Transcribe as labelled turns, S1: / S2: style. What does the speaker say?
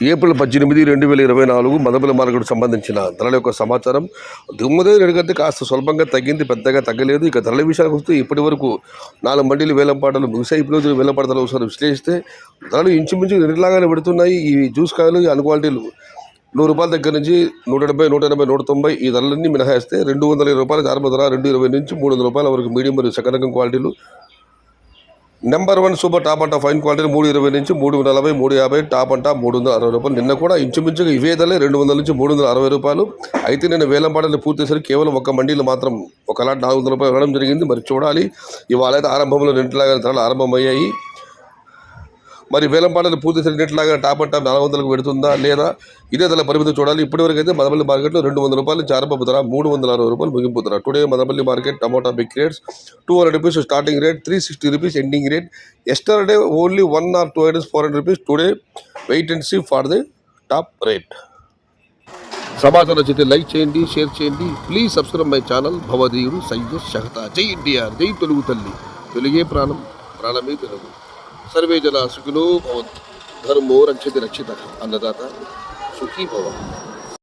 S1: April 18, 2024 Madanapalle మార్కెట్కు సంబంధించిన ధరల యొక్క సమాచారం. దిగుమతి రేటు కంటే కాస్త స్వల్పంగా తగ్గింది, పెద్దగా తగ్గలేదు. ఇక ధరల విషయానికి వస్తే ఇప్పటి వరకు 4 మండీలు వేలంపాటలు ముగిసాయి. ఇప్పుడు రోజులు వేలంపాటలు ఒకసారి విశ్లేషిస్తే ధరలు ఇంచుమించు రెండులాగానే పెడుతున్నాయి. ఈ జ్యూస్ కాయలు, ఈ అన్క్వాలిటీలు ₹100 దగ్గర నుంచి 170, 180, 190 ఈ ధరలన్నీ మినహాయిస్తే ₹220 ఆరంభ ధర, ₹220 నుంచి ₹300 వరకు మీడియం మరియు సెకండ్ రకం క్వాలిటీలు. Number 1 super top and top fine quality ₹320 నుంచి ₹340, ₹350, టాప్ అండ్ టాప్ ₹360. నిన్న కూడా ఇంచుమించుగా ఇవే ధరలే ₹200 నుంచి ₹360. అయితే నేను వేలంపాటలు పూర్తయ్యేసరికి కేవలం ఒక మండీలు మాత్రం ఒక లాట్ ₹400 ఇవ్వడం జరిగింది. మరి చూడాలి, ఇవాళ అయితే ఆరంభంలో రెండులాగా ధరలు ఆరంభమయ్యాయి. మరి వేలంపాటలు పూర్తి రెండింటిలాగా టాప్ అండ్ టాప్ 400కు పెడుతుందా లేదా, ఇదే ధర పరిమితి చూడాలి. ఇప్పటివరకు అయితే మదనపల్లి మార్కెట్లో ₹200 నుంచి ఆరంభ ధర, ₹360 ముగింపు ధర. Today Madanapalle market tomato big rates ₹200 starting rate, ₹360 ending rate. Yesterday only 1 or 2 items ₹400. Today wait and see for the top rate. సమాచారం నచ్చితే లైక్ చేయండి, షేర్ చేయండి. Please subscribe my channel. భవదీయుడు సయ్యద్ షహతా. జై ఎన్టీఆర్, జై తెలుగు తల్లి, తెలుగే ప్రాణం, ప్రాణమే తెలుగు. సర్వే జన సుఖినో భవంతు. ధర్మో రక్షతి రక్షితః. అన్నదాత సుఖీ భవ.